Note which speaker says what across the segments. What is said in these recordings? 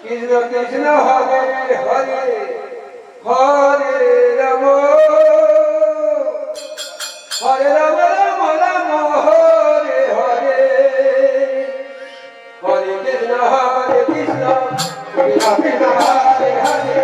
Speaker 1: কৃষ্ণ কৃষ্ণ হরে হরে হরে রাম হরে Ram Ram Ram Hare Hare Hare Krishna Krishna Krishna Hare Hare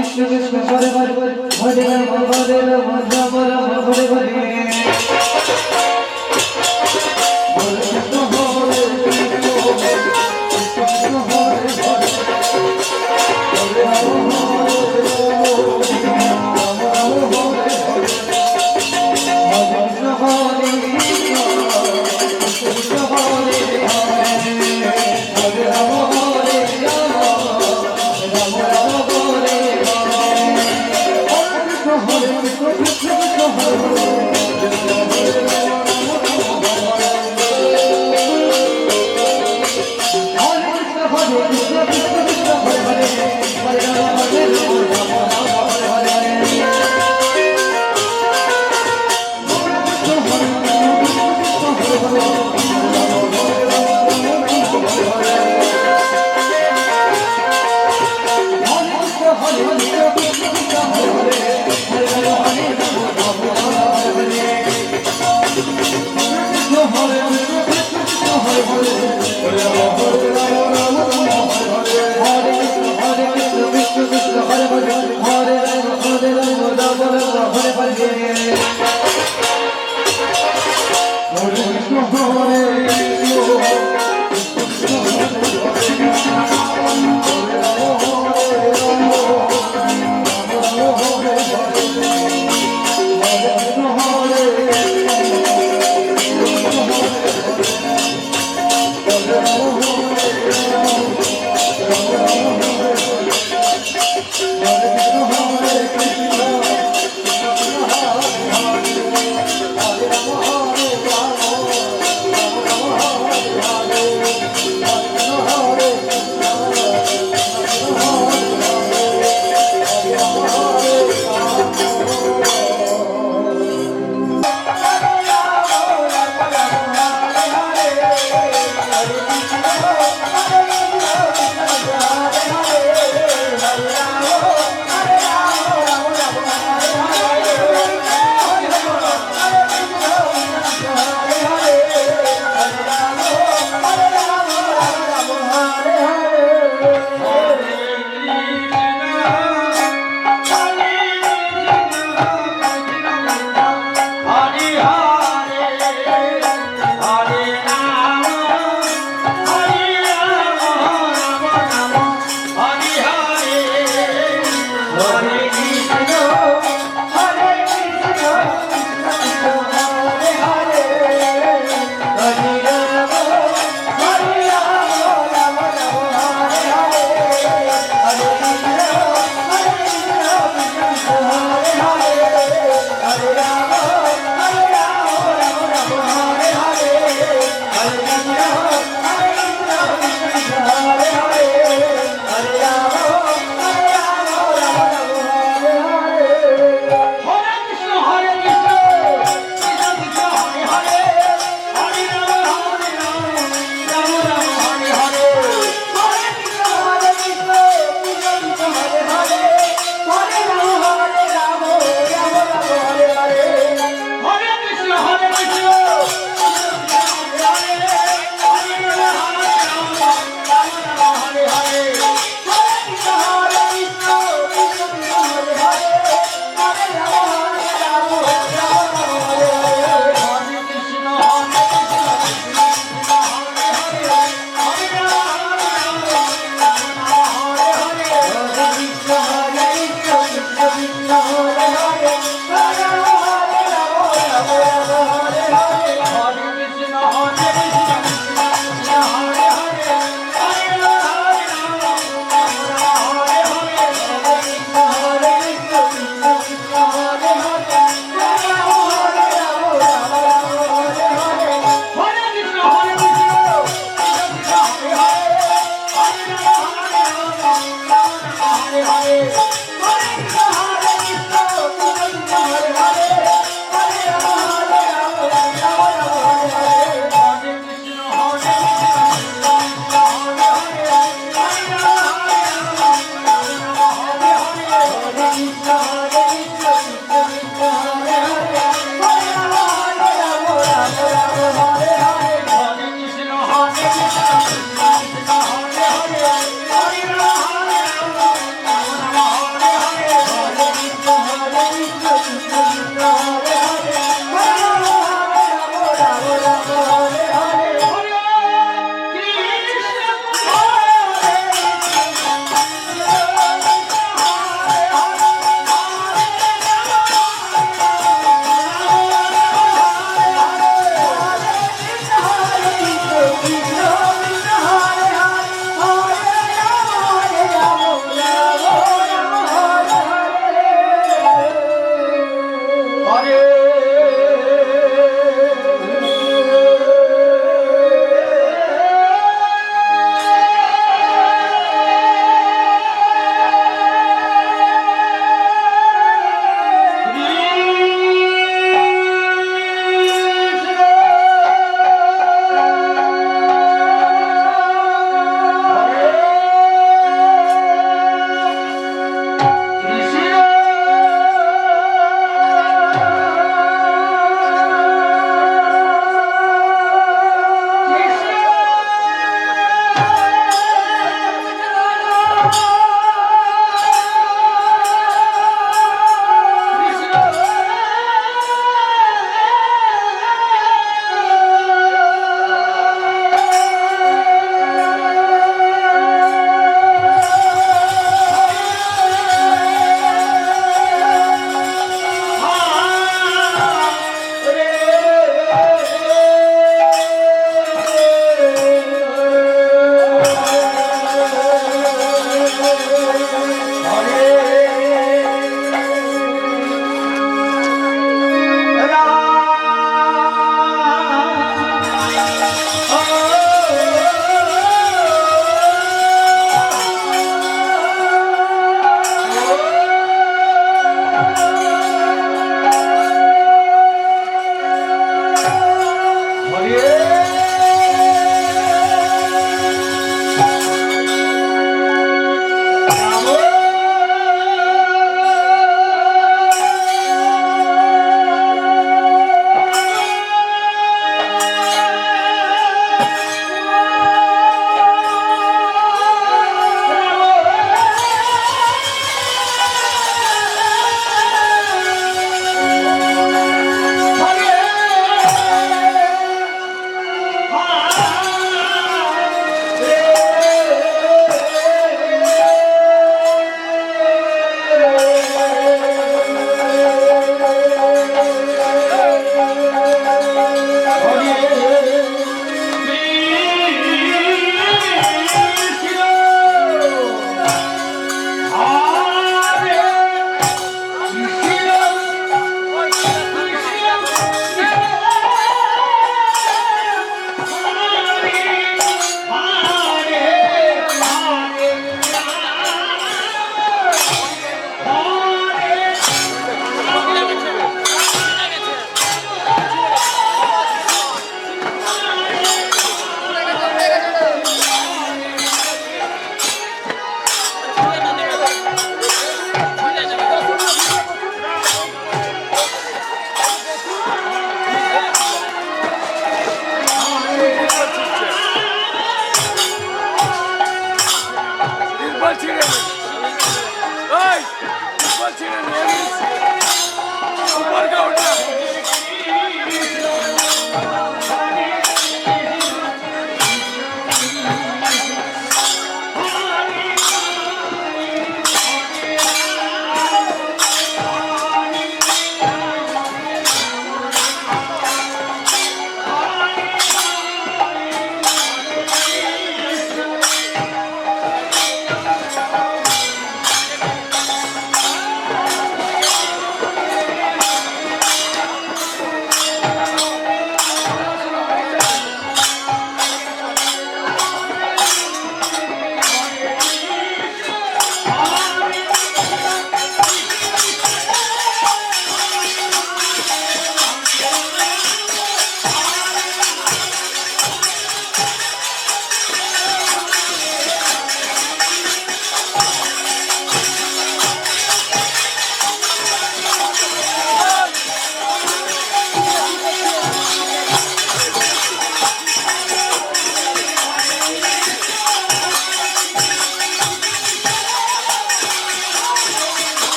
Speaker 2: Krishna Krishna Hare Hare Hare Rama Hare Rama Rama Rama Hare Hare Hare Krishna Hare Krishna Krishna Hare Hare Hare Rama Hare Rama Rama Rama Hare Hare Hare Krishna Hare Krishna Krishna Hare Hare Hare Rama Hare Rama Rama Rama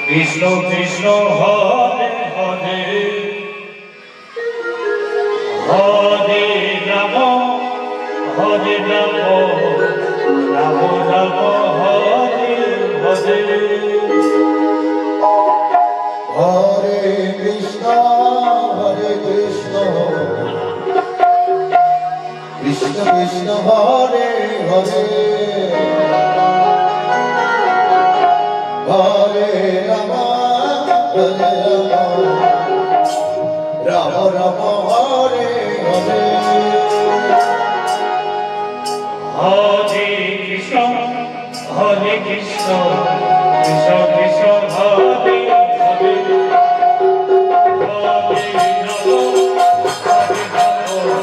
Speaker 3: Krishna Krishna Hare Hare Hare Ram হরে রাম রাম রাম হরে হরে
Speaker 4: হরে কৃষ্ণ কৃষ্ণ কৃষ্ণ হরে হরে হরে রাম রাম রাম হরে হরে
Speaker 3: হরে কৃষ্ণ কৃষ্ণ কৃষ্ণ কৃষ্ণ হরে হরে হরে রাম হরে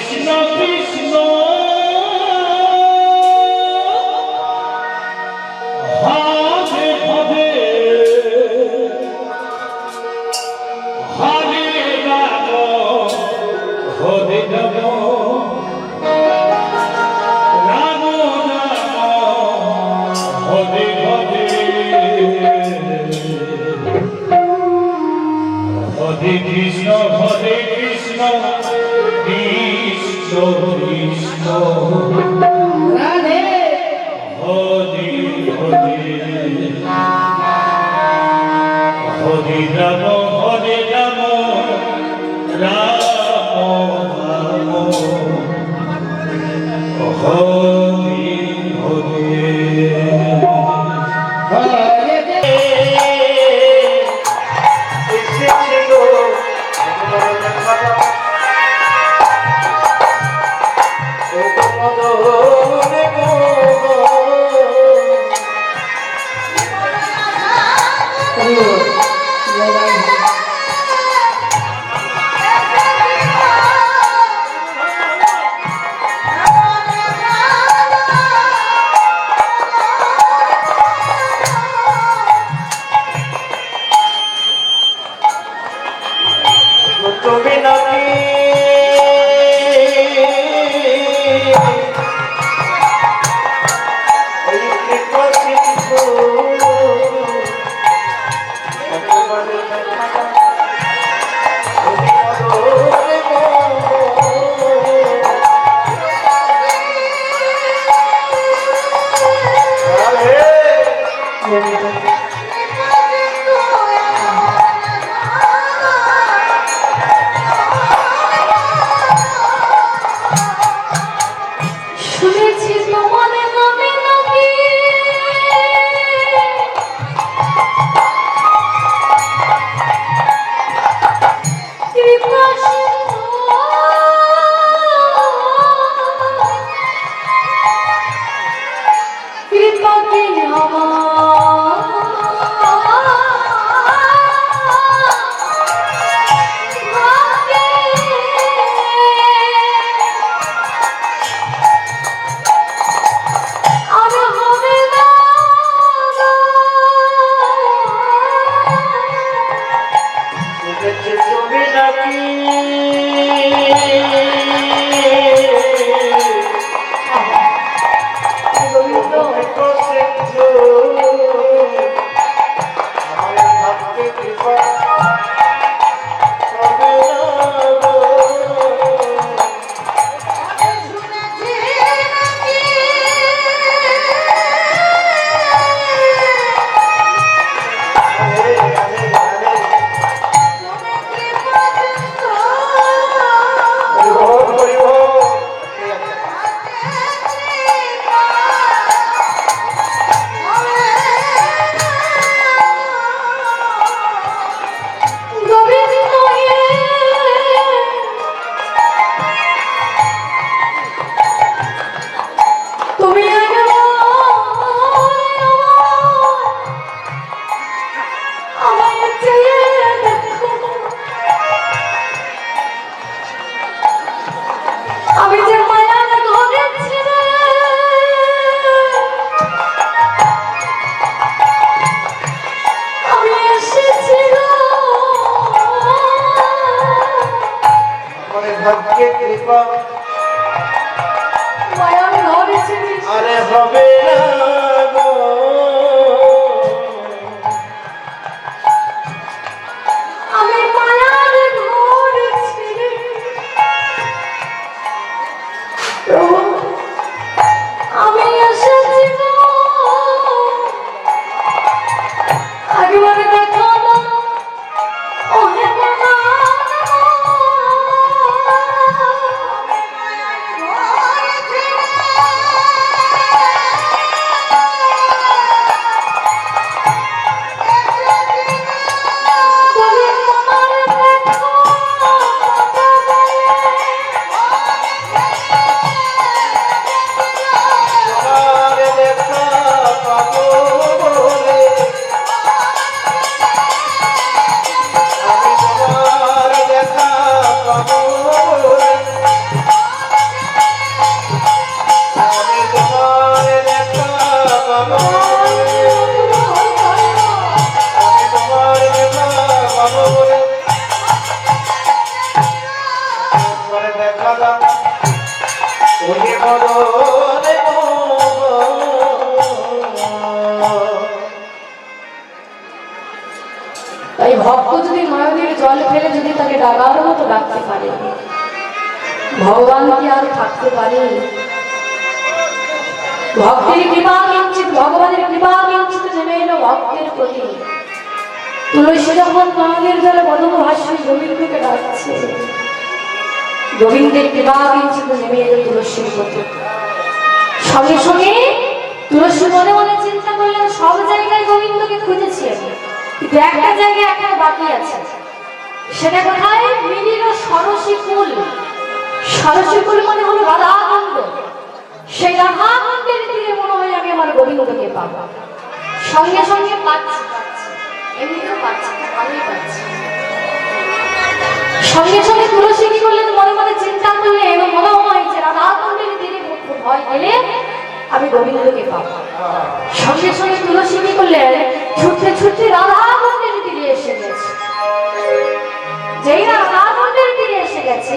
Speaker 3: কৃষ্ণ কৃষ্ণ হরে হরে হরে রাম হরে রাম রাম রাম হরে হরে হরে কৃষ্ণ কৃষ্ণ কৃষ্ণ
Speaker 2: রাধে
Speaker 3: হরে হরে হরে রাম রাম রাম হরে হরে তুমি নাকি
Speaker 5: শুনেছি তোমার নামে নাকি কৃপা সিন্ধু কৃপাকে
Speaker 3: তুমি নাকি
Speaker 5: আমি যে মায়ার ঘরে ছিলাম আমি এসেছিলাম
Speaker 3: মানে ভাগ্যে কৃপা
Speaker 5: মায়ার ঘরে ছিলি
Speaker 3: আরে হবে না গো।
Speaker 5: আমি মায়ার ঘরে ছিলি আমি এসেছিলাম একবারে দেখা দাও ওহে মায়া ঘরে ছিলি
Speaker 3: ওরে মরণে গো।
Speaker 5: তাই ভক্ত যদি নয়নের জল ফেলে যদি তাকে ডাকার মতো ডাকতে পারে, ভগবান কি আর থাকতে পারে? ভক্তের কৃপা কিঞ্চিত, ভগবানের কৃপা কিঞ্চিত নেমে এলো ভক্তের প্রতি। তুলসী যখন নয়নের জলে বদন ভাষ্যে গোবিন্দকে ডাকছে, গোবিন্দের কৃপা কিঞ্চিত নেমে এলো তুলসীর প্রতি। সঙ্গে সঙ্গে তুলসী মনে মনে চিন্তা করলেন, সব জায়গায় গোবিন্দকে খুঁজেছি আমি, কিন্তু একটা জায়গায় একটা বাকি আছে। সেটা কোথায়? মিলিল সরসী কুল। সরসী কুল মানে হলো রাধাকুণ্ড। সেই রাধাকুণ্ডের তীরে মনে হয় আমি আমার গোবিন্দকে পাবো। সঙ্গে সঙ্গে পাচ্ছি, এমনিতেও পাচ্ছি, ভালোই পাচ্ছি। সঙ্গে সঙ্গে তুলসী কি করলেন? মনে মনে চিন্তা করলে এবং মনে হয় যে রাধাকুণ্ডের তীরে ভয় গেলে আমি গোবিন্দকে পাবো। সঙ্গে সঙ্গে তুলসী কি করলেন? ছুটতে ছুটতে রাধাকুণ্ডের তীরে এসে গেছে। যেই না রাধাকুণ্ডের তীরে এসে গেছে,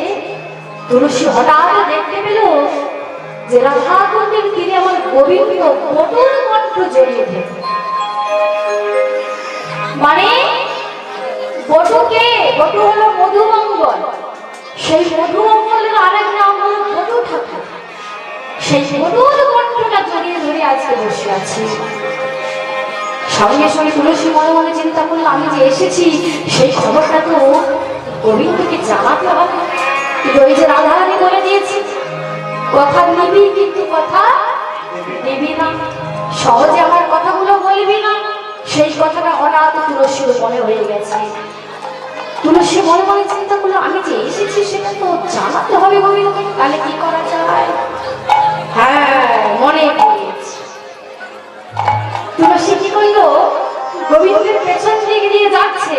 Speaker 5: তুলসী হঠাৎ দেখতে পেল যে রাধাকুণ্ডের তীরে আমার গোবিন্দ বটুর কণ্ঠ জড়িয়ে থাকে। মানে বটুকে, বটু হলো মধুমঙ্গল, সেই মধুমঙ্গলের আরেক নাম হলো বটু ঠাকুর। সেই বটুর কণ্ঠটা জড়িয়ে ধরে আজকে বসে আছি। সঙ্গে সঙ্গে তুলসী মনে মনে চিন্তা করলো, আমি যে এসেছি সেই খবরটা তো গোবিন্দকে জানাতে হবে। কিন্তু ওই যে রাধারানী বলে দিয়েছি, কথা নিবি কিন্তু কথা নিবি না, সহজে আমার কথাগুলো বলবি না। সেই কথাটা হঠাৎ তুলসীর মনে হয়ে গেছে। তুলসী মনে মনে চিন্তা করলো, আমি যে এসেছি সেটা তো জানাতে হবে গোবিন্দকে, তাহলে কি করা যায়? হ্যাঁ, মনে পড়েছে। তুলসী কি করলো? গোবিন্দের পেছন দিকে দিয়ে যাচ্ছে,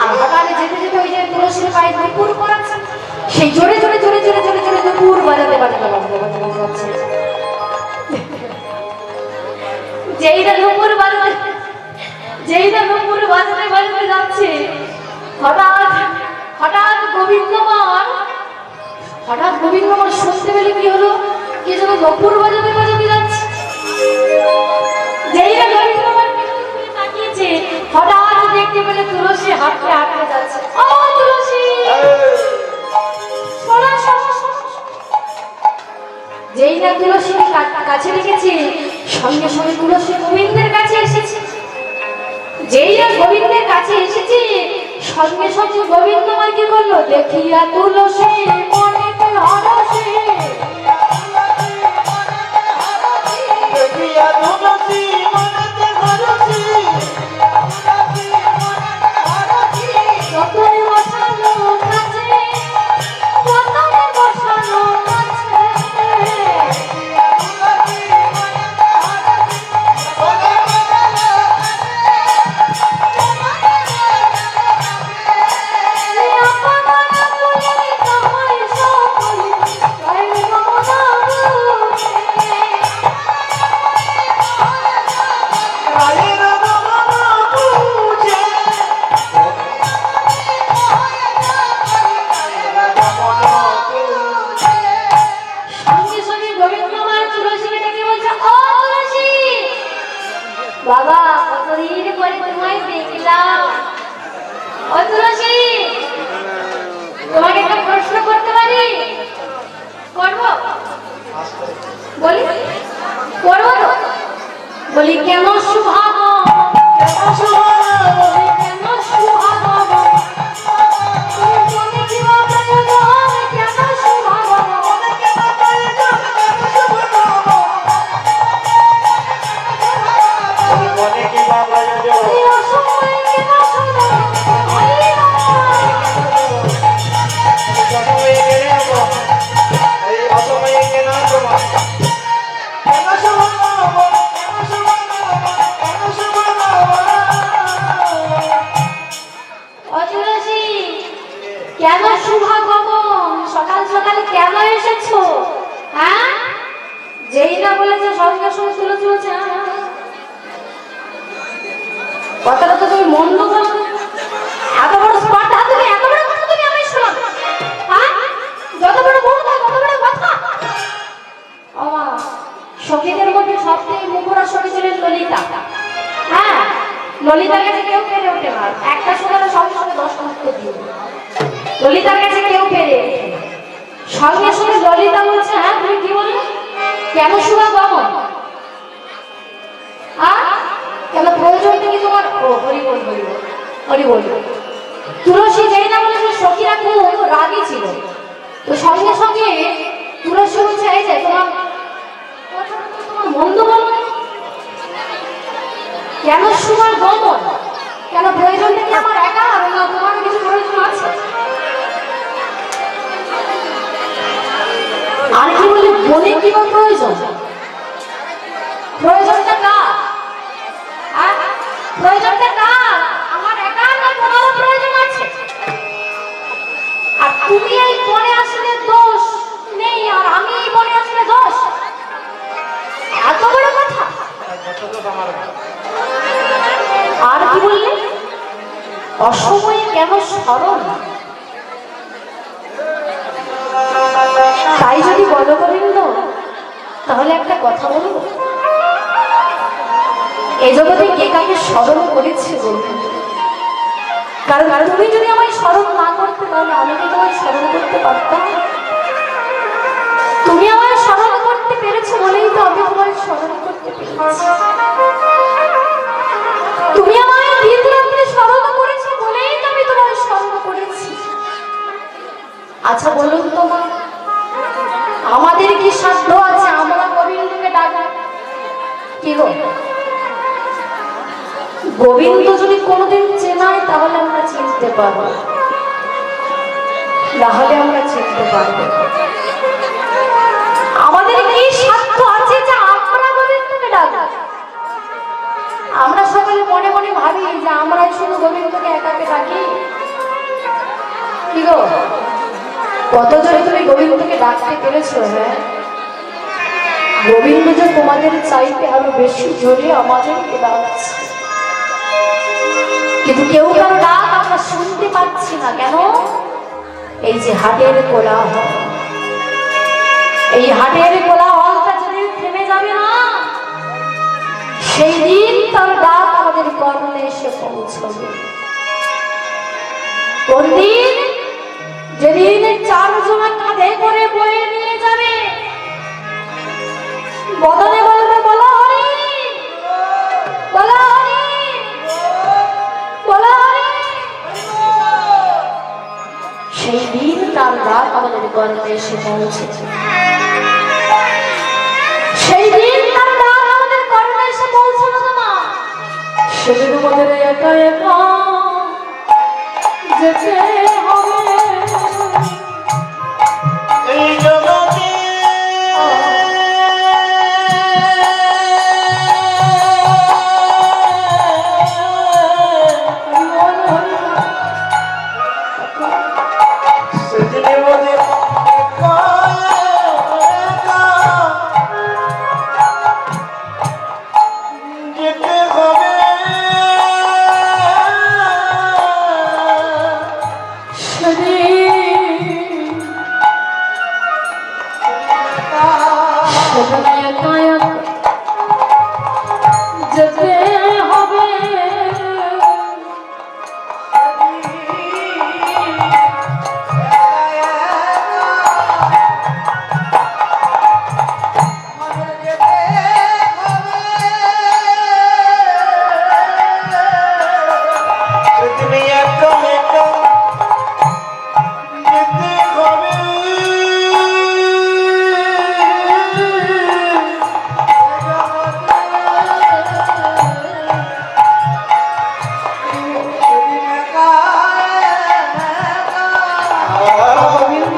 Speaker 5: আর হঠাৎ যেতে যেতে ওই যে তুলসীর পায়ে নুপুর পড়াচ্ছে, সেই জোরে জোরে জোরে জোরে জোরে জোরে নুপুর বাজাতে বাজাতে বাজাতে বাজাতে যাচ্ছে। যেইটা নুপুর বাজাতে, যেইটা নুপুর বাজাতে বাজাতে যাচ্ছে, হঠাৎ হঠাৎ গোবিন্দমান শুনতে পেলে কি হলো? কে যেন নুপুর বাজাতে বাজাতে যাচ্ছে। যেইটা গোবিন্দমান তাকিয়েছে, হঠাৎ দেখতে পেলে তুলসী হাঁটতে হাঁটতে যাচ্ছে। ও তুলসী, শোনো শোনো শোনো। যেই না তুলসী কাছে রেখেছে, সঙ্গে সঙ্গে তুলসী গোবিন্দের কাছে এসেছে। যেই না গোবিন্দের কাছে এসেছে, সঙ্গে সঙ্গে গোবিন্দ মা কি করলো? দেখিয়া তুলসী মনেতে হরসে,
Speaker 3: দেখিয়া তুলসী মনেতে হরসে,
Speaker 5: যতনে বসানো কাছে, যতনে বসানো কাছে,
Speaker 3: রায়ের রমনা পূজে, রমনা পূজে।
Speaker 5: সঙ্গে সঙ্গে গোবিন্দ মায়ের তুলসীকে ডেকে বলছে, ও তুলসী বাবা, কতদিন পরে তোমায় দেখলাম। ও তুলসী, তোমাকে একটা প্রশ্ন করতে পারি? করবো? বলি করবো তো? বলি, কেন সুভাগ, কেন সুভাগ, কেন সুভাগ, তুমি কি ভাবে কেন সুভাগ,
Speaker 3: মনে কি বাবা যোজো,
Speaker 5: এই অসময়ে কেন সুভাগ,
Speaker 3: সময়ে গেলে গো, এই অসময়ে কেন তোমার, কেন সুভাগ, কেন সুভাগ, কেন সুভাগ।
Speaker 5: অতুলসী, কেন শুভাগমন, সকাল সকাল কেন এসেছো? হ্যাঁ, যেই না বলেছে সঙ্গে সঙ্গে তুলসী বলছে, কথাটা তো তুমি মন্দ বলো। এত বড় স্পর্ধা, তুমি এত বড় কথা তুমি আমি শোনো? হ্যাঁ, যত বড় মুখ তত বড় কথা। সঙ্গে সঙ্গে ললিতা বলছে, হ্যাঁ তুমি কি বললে? কেন সুমা গমন? কেন প্রয়োজন থেকে তোমার? ও হরি বল হরি বল হরি বল। তুলসী যেই না বলে সখীরা খুব রাগী ছিল, তো সঙ্গে সঙ্গে তুলসী বলছে, এই যে তোমার মন্দ বলো কেন সুমার গমন? কেন প্রয়োজন থেকে আমার একা, আর না তোমার কিছু প্রয়োজন আছে? আর কি বলি, বলে কি প্রয়োজন? প্রয়োজনটা কার? প্রয়োজনটা কার? আমার একা না তোমারও প্রয়োজন আছে? আর তুমি এই বনে আসলে দোষ নেই, আর আমি এই বনে আসলে দোষ? এত বড় কথা! আর কি বললে? অসময়ে কেন স্মরণ? তাই যদি বলো গোবিন্দ, তাহলে একটা কথা বলবো, এ জগতে কে কাকে স্মরণ করেছে গোবিন্দ? কারণ তুমি যদি আমায় স্মরণ না করতে, তাহলে আমি কি তোমায় স্মরণ করতে পারতাম? তুমি আমায় স্মরণ করতে পেরেছো বলেই তো আমি তোমায় স্মরণ করতে পেরেছি। তুমি আমায় দিন রাত্রে স্মরণ করেছো বলেই তো আমি তোমায় স্মরণ করেছি। আচ্ছা বলুন তো মা, আমাদের কি সাধ্য আছে আমরা গোবিন্দকে ডাকা? কি গো, গোবিন্দ যদি কোনোদিন চেনায় তাহলে আমরা চিনতে পারবো, নাহলে আমরা চিনতে পারবো। আমাদের কি সাধ্য আছে যে আমরা গোবিন্দকে ডাকা? আমরা সকলে মনে মনে ভাবি যে আমরা শুধু গোবিন্দকে একাকে ডাকি। কি গো, কত জোরে তুমি গোবিন্দকে ডাকতে পেরেছো? হ্যাঁ, গোবিন্দ যে তোমাদের চাইতে আরো বেশি জোরে আমাদেরকে ডাকছে, কিন্তু কেউ কারো ডাক আমরা শুনতে পাচ্ছি না। কেন? এই যে হাটের কোলাহল, এই হাটের কোলাহলটা যদি থেমে যাবে না, সেই দিন তার ডাক আমাদের কর্ণে এসে পৌঁছবে। কোন দিন? যেদিন চারজন কাঁধে করে বয়ে নিয়ে যাবে, বদনে বলবে বলা হরি বলা হরি বলা হরি, সেই দিন তার ডাক আমাদের কর্ণে এসে পৌঁছেছে। সেই দিন তার ডাক আমাদের কর্ণে এসে পৌঁছানো না, সেদিন আমাদের একা একা যেতে হবে।
Speaker 3: এই জগতে সেদিনের মধ্যে যেতে হবে।
Speaker 5: যেতে হবে।
Speaker 3: তুমি একা একা যেতে হবে।
Speaker 5: গোবিন্দ,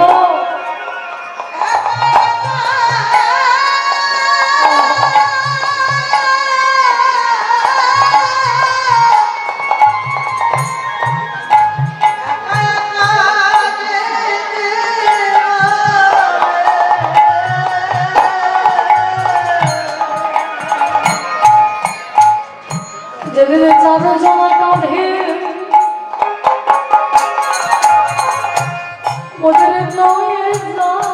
Speaker 5: যেদিন চারজন কাঁধে ওদের নয়ে যাবে,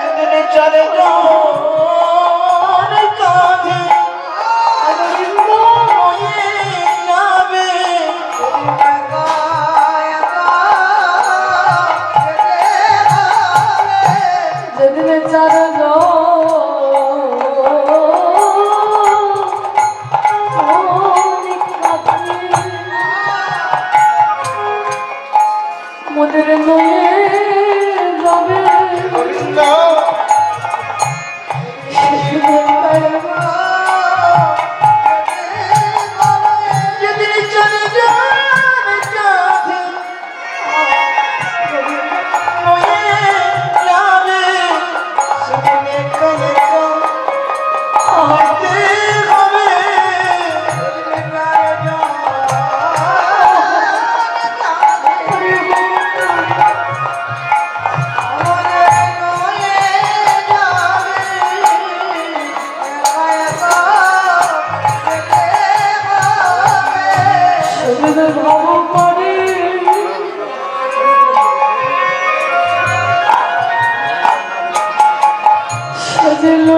Speaker 3: সেদিনে চারজন কাঁধে
Speaker 5: গোবিন্দ
Speaker 2: সজল ভাব করে সজল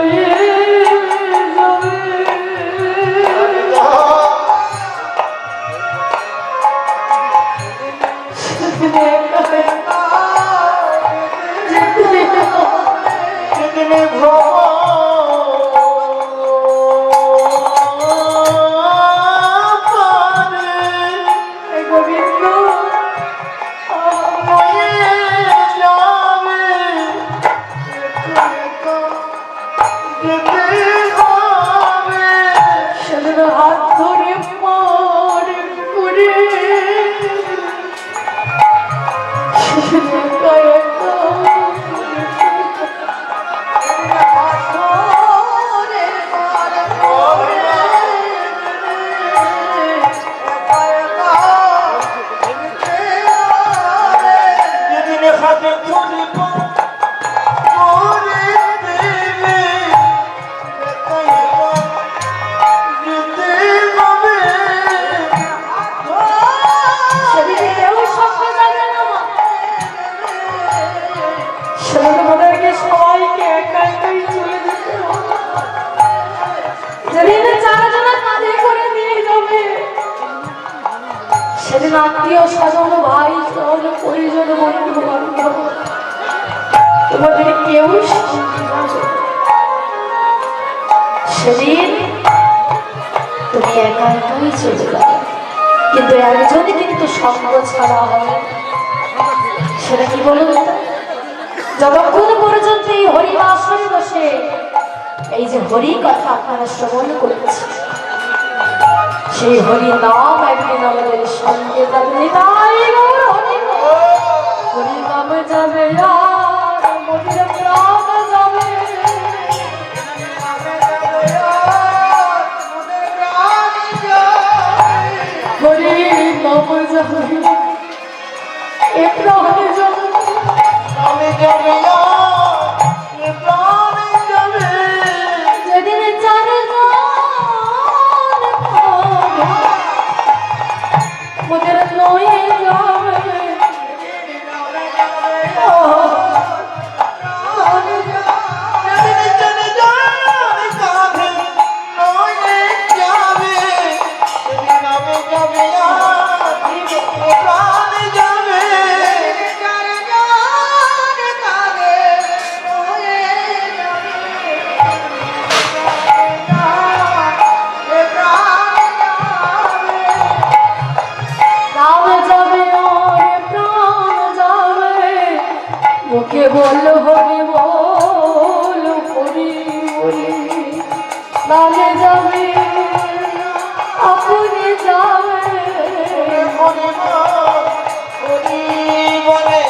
Speaker 2: হাত ধরে পার করে সেদিন আত্মীয় স্বজন ভাই স্বজন পরিজন বন্ধু বান্ধব তোমাদের কেউ সেদিন তুমি একা একাই চলে গেলে, কিন্তু একজনই কিন্তু সঙ্গ ছাড়া হয়। সেটা কি বলুন? যতক্ষণ পর্যন্ত এই হরির আসরে বসে এই যে হরি কথা আপনারা শ্রবণ করেছে, সেই হরি নাম একদিন আমাদের সঙ্গে যাবে। হরি নাম যাবে আর মনের প্রাণ যাবে। হরি নাম যাবে এ প্রাণ যাবে। যেদিন চারে মোদের নয়ে যাবে মুখে বললো হরি বল হরি বলি নালে যাবে আপনি যাবে হরি বলে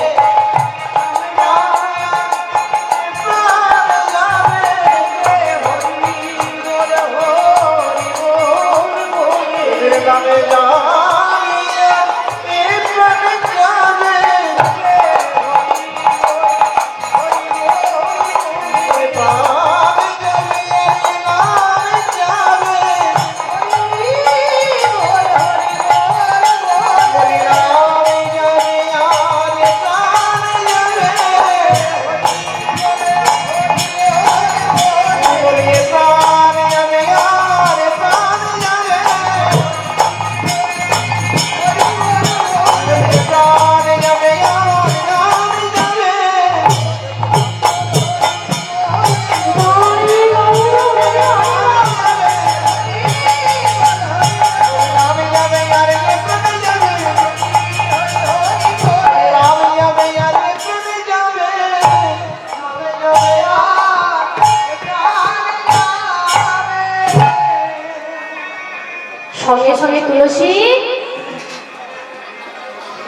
Speaker 2: সঙ্গে সঙ্গে তুলসী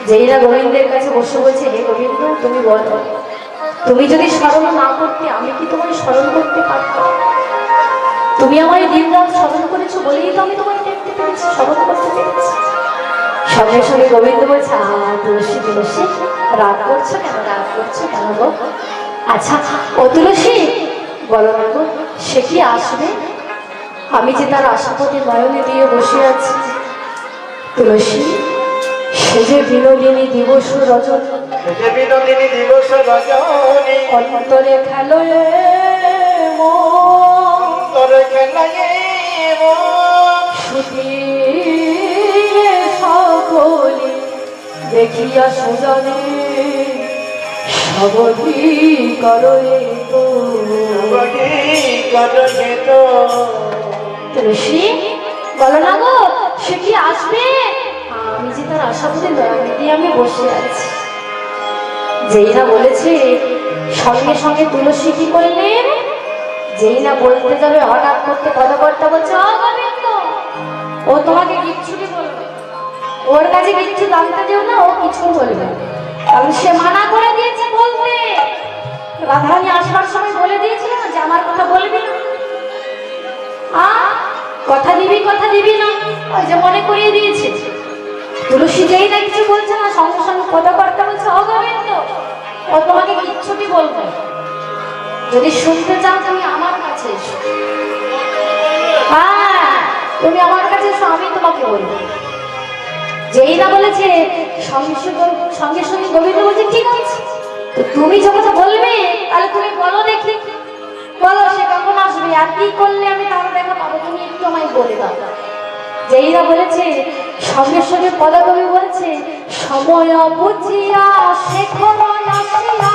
Speaker 2: যেইরা গোবিন্দের কাছে বসে বলছে, হে গোবিন্দ তুমি বলো, তুমি যদি স্মরণ না করতে আমি কি তোমায় স্মরণ করতে পারতাম? তুমি আমায় দিন রাত স্মরণ করেছো বলেই তো আমি তোমায় দেখতে পেরেছি, স্মরণ করতে পেরেছি। সঙ্গে সঙ্গে গোবিন্দ বলছে, তুলসী তুলসী রাগ করছো কেন, রাগ করছো কেন গো? আচ্ছা ও তুলসী বলো না গো, সে কি আসবে? আমি যে তার আশাপতি নয়নে দিয়ে বসে আছি, তুলসী সে যে বিনোদিনী দিবস রজনী
Speaker 3: যে বিনোদিনী দিবস রজনী
Speaker 2: অন্তরে খেলো
Speaker 3: অন্তরে খেলায়
Speaker 2: সুধীরে সকলে দেখিয়া সুজনে সবধি করে তো তুলসী বলো না গো সে কি আসবে? আমি যে তার আশা করে দয়ানি দিয়ে আমি বসে আছি। যেই না বলেছে সঙ্গে সঙ্গে তুলসী কি করলেন, যেই না বলতে যাবে হঠাৎ করতে পদকর্তা বলছে ও গোবিন্দ, ও তোমাকে কিচ্ছুটি বলবে, ওর কাছে কিচ্ছু জানতে দেও না, ও কিছু বলবে। কারণ সে মানা করে দিয়েছে বলতে। রাধারানী আসবার সময় বলে দিয়েছিল না যে আমার কথা বলবি না, কথা দিবি না, ওই যে মনে করিয়ে দিয়েছে। তুলসী যেই না কিছু বলছে না সঙ্গে সঙ্গে পদকর্তা বলছে ও গোবিন্দ, ও তোমাকে কিচ্ছুটি বলবে, যদি শুনতে চাও তুমি আমার কাছে এসো। হ্যাঁ তুমি আমার কাছে এসো, আমি তোমাকে বলবো। যেই না বলেছে সঙ্গে সঙ্গে গোবিন্দ বলছে ঠিক আছে, তো তুমি যখন বলবে তাহলে তুমি বলো দেখি, বলো সে কখন আসবে আর কি করলে আমি তার দেখা পাবো, তুমি একটু আমায় বলে দাও। যেই না বলেছে সঙ্গে সঙ্গে পদাকবি বলছে সময় বুঝিয়া শেখো আসিয়া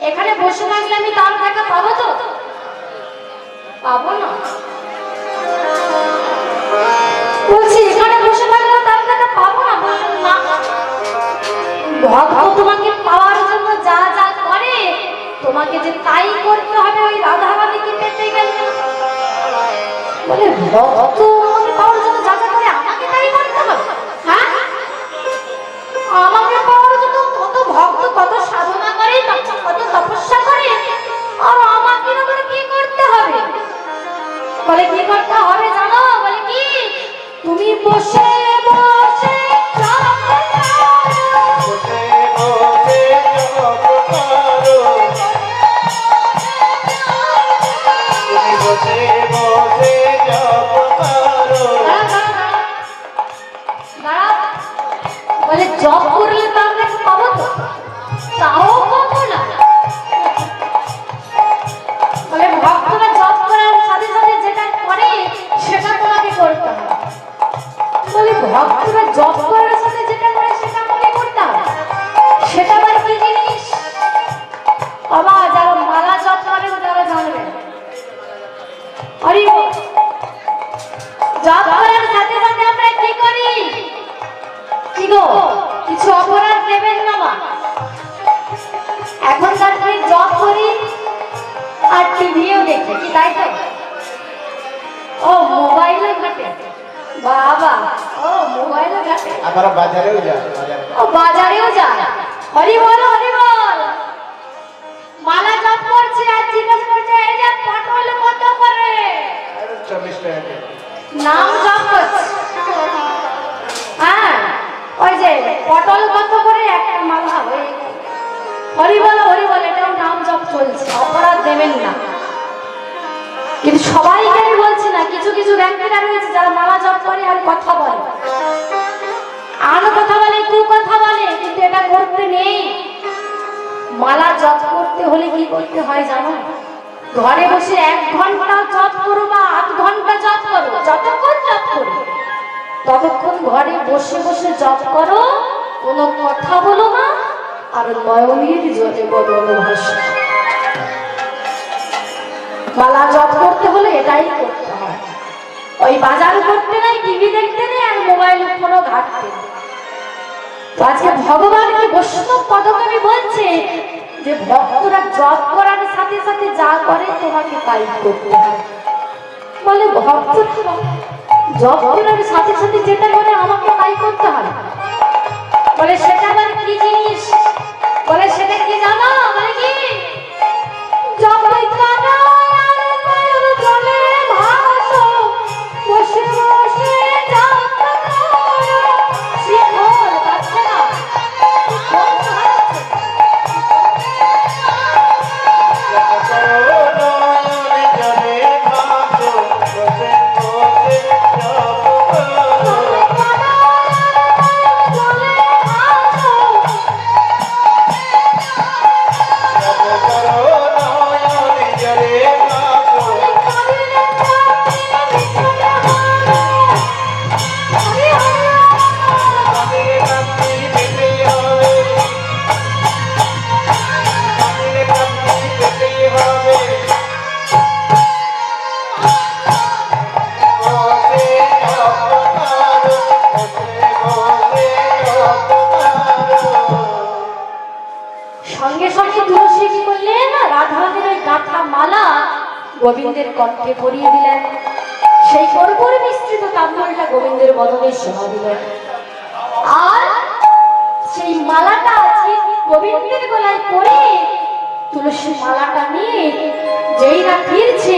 Speaker 2: এখানে বসে থাকলে আমি তার দেখা পাবো তো? পাবো না। বলছি এখানে বসে থাকলে তার দেখা পাবো না? বললেন না, ভক্ত তোমাকে পাওয়ার জন্য যা যা করে তোমাকে যে তাই করতে হবে ওই রাধা রানীকে পেতে গেলে। বলে ভক্ত আমাকে পাওয়ার জন্য যা যা করে আমাকে তাই করতে হবে? হ্যাঁ, আমাকে পাওয়ার জন্য কত ভক্ত কত সাধনা করে, কত তপস্যা করে, আর আমাকে আবার কি করতে হবে? বলে কি করতে হবে জানো? বলে কি, তুমি বসে বসে বলে জব করলে তার কাছে পাবো তো? তাও পাবো না। বলে ভক্তরা জব করার সাথে সাথে যেটা করে সেটা তোমাকে করতে হবে। বলে ভক্তরা জব করার সাথে যেটা করে সেটা আমাকে করতে হবে, সেটা আবার কি জিনিস? বাবা যারা মালা জপ করেন তারা জানবেন। হরি বল। জব করার সাথে সাথে আমরা কি করি? কি গো, কিছু অপরাধ দেবেন না মা? এখন তার জব করি আর টিভিও দেখি, কি তাই তো? ও মোবাইলে ঘাটে, বাবা ও মোবাইলে ঘাটে,
Speaker 3: আবার বাজারেও যায়,
Speaker 2: ও বাজারেও যায়। হরি বল হরি বল। মালা জপ করছে আর জিজ্ঞেস করছে এই যে পটল কত করে?
Speaker 3: 24 টাকা।
Speaker 2: নাম জপ করছে। হ্যাঁ ওই যে পটল কত করে একটা মালা? হরি বল এটাও নাম জপ চলছে, অপরাধ দেবেন না। কিন্তু সবাইকে আমি বলছি না, কিছু কিছু ব্যক্তিরা রয়েছে যারা মালা জপ করে আর কথা বলে, আর কথা বলে কু কথা বলে, কিন্তু এটা করতে নেই। মালা জপ করতে হলে কি করতে হয় জানো? ঘরে বসে 1 ঘন্টা জপ করো বা 8 ঘন্টা জপ করো, যতক্ষণ জপ করো ততক্ষণ ঘরে বসে বসে জপ করো, কোনো কথা বলো না, আর নয়নের জলে বদল ভাষা। মালা জপ করতে হলে এটাই করতে হয়, ওই বাজার করতে নাই, টিভি দেখতে নেই, আর মোবাইল ফোনও ঘাটতে নেই। তো আজকে ভগবানকে বৈষ্ণব পদগামী বলছে যে ভক্তরা জপ করার সাথে সাথে যা করে তোমাকে তাই করতে হয়। বলে ভক্তরা জপ করার সাথে সাথে যেটা করে আমাকে তাই করতে হয়। বলে সেটা আবার কি জিনিস? বলে সেটা কি জানো? বলে কি? জপই কানা আর পায়ের জলে ভাসো, বসে বসে জপ করো। শিখর পাচ্ছে না, শিখর হারাচ্ছে। সঙ্গে সঙ্গে তুলসী কি করলেন? রাধারানীর ওই গাঁথা মালা গোবিন্দের কণ্ঠে পরিয়ে দিলেন। সেই কর্পূর মিশ্রিত তাম্বুলটা গোবিন্দের বদনে শোভা দিলেন। আর সেই মালাটা ঠিক গোবিন্দের গলায় পরে তুলসী মালাটা নিয়ে যেই না ফিরছে,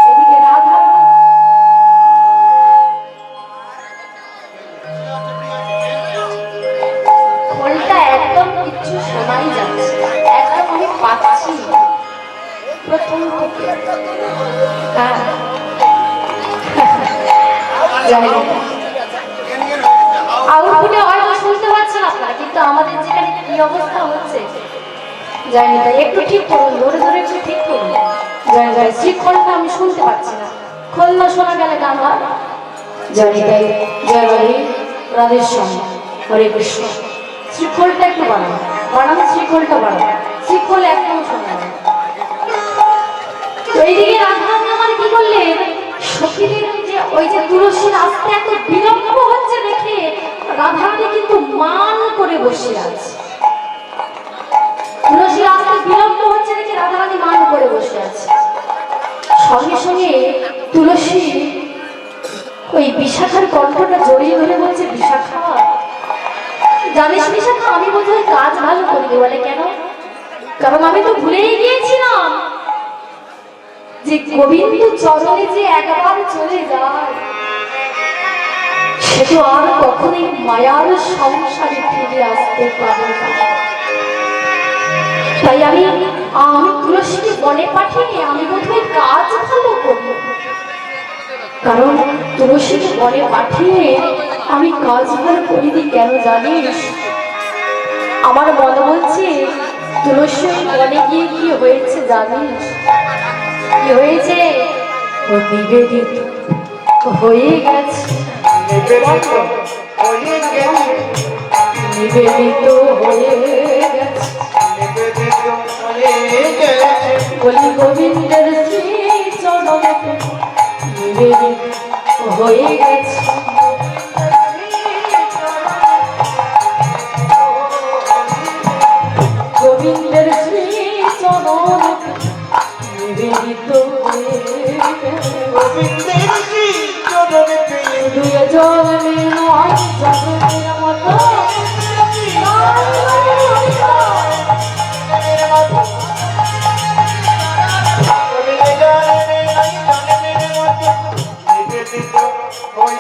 Speaker 2: এদিকে রাধা খোলটা একদম কিচ্ছু শোনাই যাচ্ছে, একদম আমি পাচ্ছি প্রথম থেকে। আউটপুটে হয়তো শুনতে পাচ্ছেন আপনারা, কিন্তু আমাদের যেখানে কি অবস্থা হচ্ছে জানি না। একটু ঠিক করুন, ধরে ধরে একটু ঠিক করুন। জানি জানি শ্রীখোলটা আমি শুনতে পাচ্ছি না, খোল না শোনা গেলে গান হয়। জানি তাই। জয় রাধে, রাধের সঙ্গে হরে কৃষ্ণ। শ্রীখোলটা একটু বাড়ান, বাড়ান শ্রীখোলটা বাড়ান, শ্রীখোল একদম শোনা যায়। এইদিকে রাধারানী আমার কি করলেন? সখীদের যে ওই যে তুলসীর আসতে এত বিলম্ব হচ্ছে দেখে রাধারানী কিন্তু মান করে বসে আছে। তুলসীর আসতে বিলম্ব হচ্ছে দেখে রাধারানী মান করে বসে আছে। সঙ্গে সঙ্গে তুলসী ওই বিশাখার কণ্ঠটা জড়িয়ে ধরে বলছে, বিশাখা জানিস বিশাখা, আমি বোধহয় কাজ ভালো করি। বলে কেন? কারণ আমি তো ভুলেই গিয়েছিলাম যে গোবিন্দ চরণে যে একবার চলে যায় সে তো আর কখনোই মায়ার সংসারে ফিরে আসতে পারে না। তাই আমি তুলসীকে বনে পাঠিয়ে আমি বোধহয় কাজ ভালো করব। কারণ তুলসীকে বনে পাঠিয়ে আমি কাজ ভালো করিনি কেন জানিস? আমার মনে বলছে তুলসী বনে গিয়ে কি হয়েছে জানিস? কি হয়েছে? ও নিবেদিত হয়ে গেছে, নিবেদিত হয়ে গেছে। বলি গোবিন্দের শ্রী চরণে নিবেদিত হয়ে গেছে। গোবিন্দের শ্রী চরণে নিবেদিত হয়ে গেছে। দুই জন্মে নয় জন্মের মতো
Speaker 3: নিবেদিত হয়ে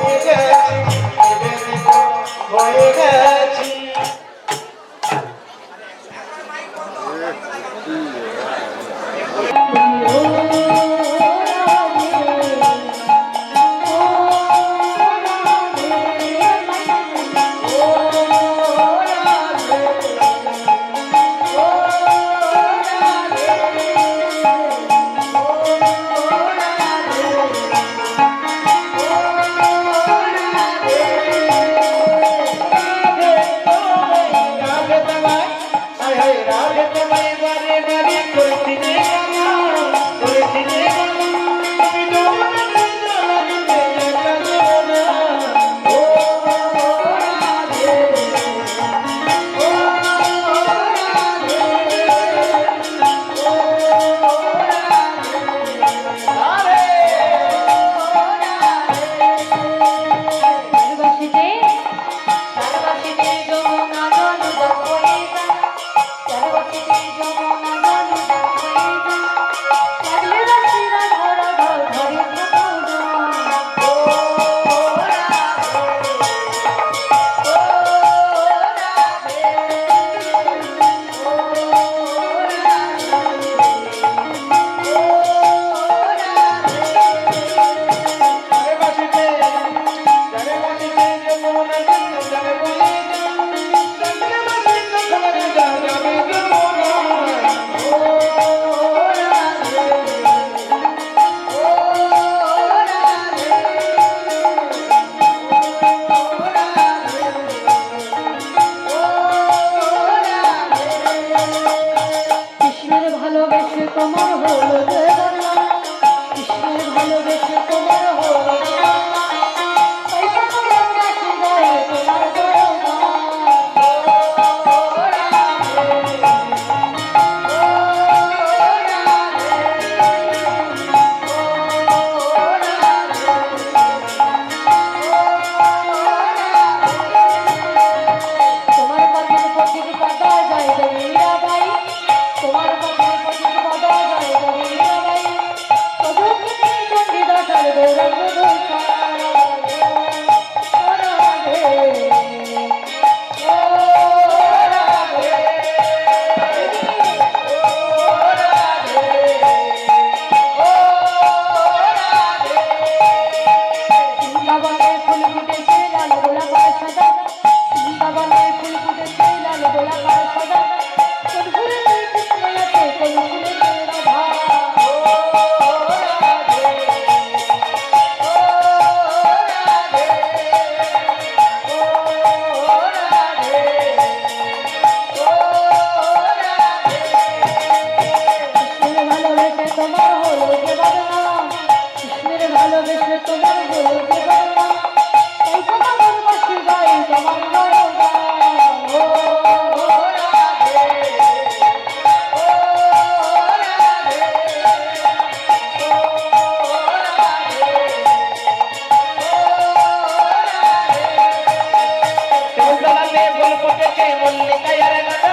Speaker 3: মল্লিকায়ার গাটা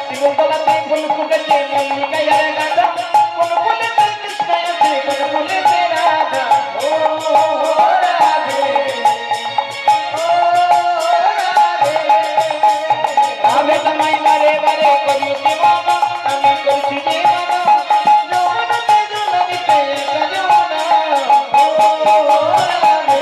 Speaker 3: শিবতলাতে ফুল ফুটেছে মল্লিকায়ার গাটা কোন ফুলেতে কৃষ্ণ আছে কোন ফুলেতে রাধা ও রাধে আমি তোমায় বারে বারে করি যে মানা আমি করছি যে মানা জমানাতে জনমিতে গজনা ও রাধে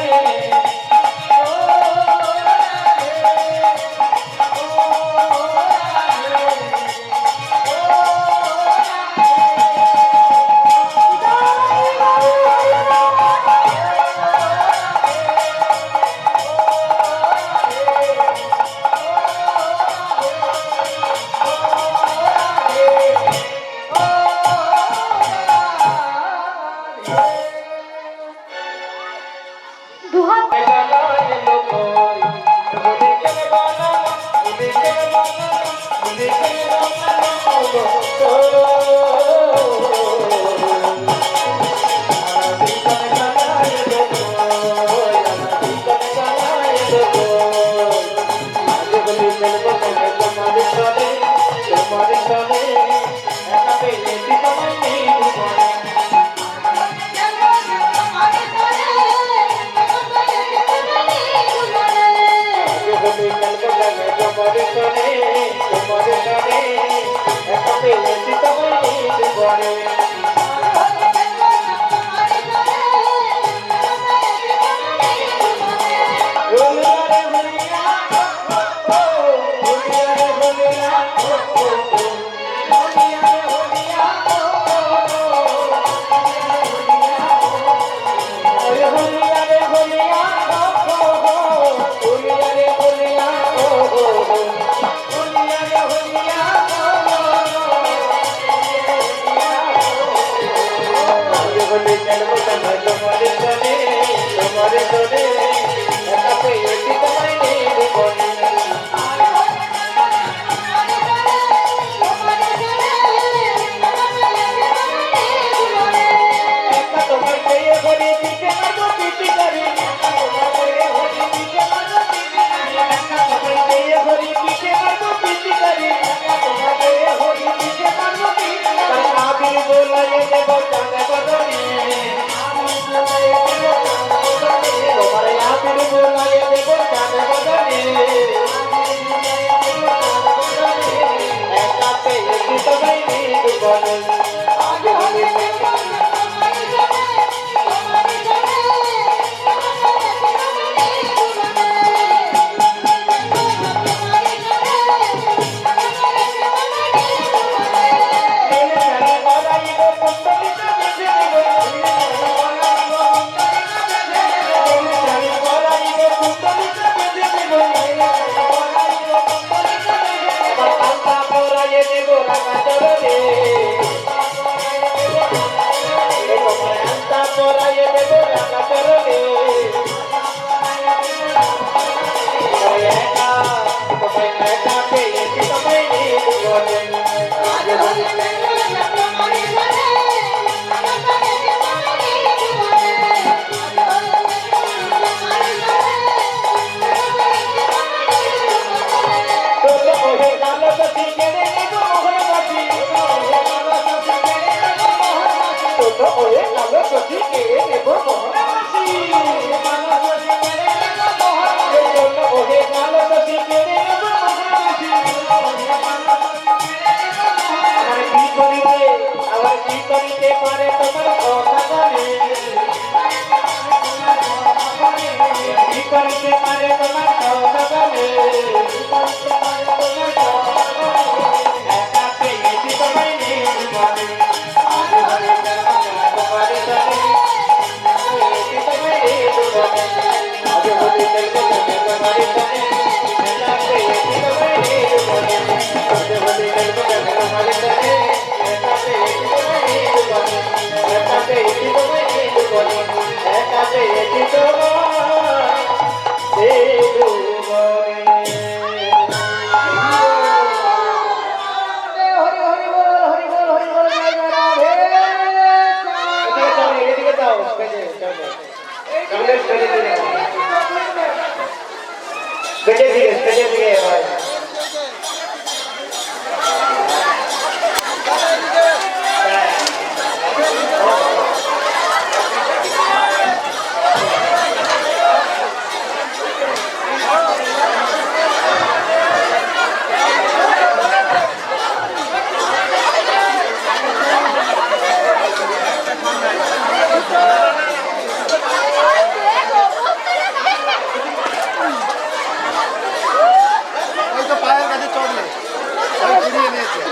Speaker 2: দুহাত
Speaker 6: নিয়েছে